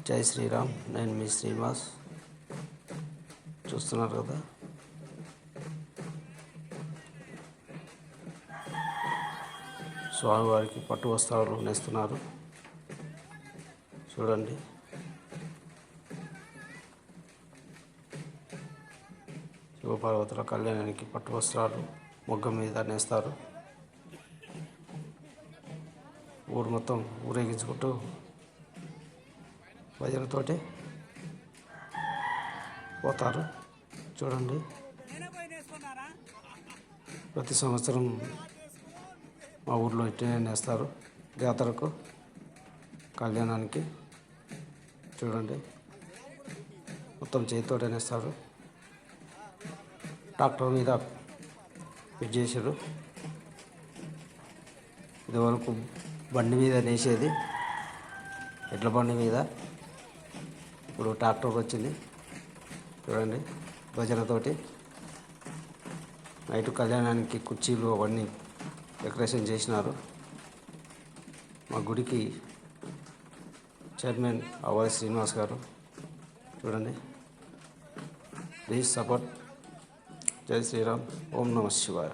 జై శ్రీరామ్. నేను మీ శ్రీనివాస్. చూస్తున్నారు కదా, స్వామివారికి పట్టు వస్త్రాలు నేస్తున్నారు. చూడండి, శివపార్వతుల కళ్యాణానికి పట్టు వస్త్రాలు మొగ్గ మీద నేస్తారు. ఊరు మొత్తం ఊరేగించుకుంటూ భజనతోటి పోతారు. చూడండి, ప్రతి సంవత్సరం మా ఊర్లో ఇట్లనే నేస్తారు జాతరకు, కళ్యాణానికి. చూడండి, మొత్తం చేతితోటే నేస్తారు. ట్రాక్టర్ మీద ఫిట్ చేసారు. ఇదివరకు బండి మీద నేసేది, ఎడ్ల బండి మీద. ఇప్పుడు ట్రాక్టర్ వచ్చింది. చూడండి, భజనతోటి నైట్ కళ్యాణానికి కుర్చీలు అవన్నీ డెకరేషన్ చేసినారు. మా గుడికి చైర్మన్ అవ్వాలి శ్రీనివాస్ గారు. చూడండి, ప్లీజ్ సపోర్ట్. జై శ్రీరామ్. ఓం నమః శివాయ.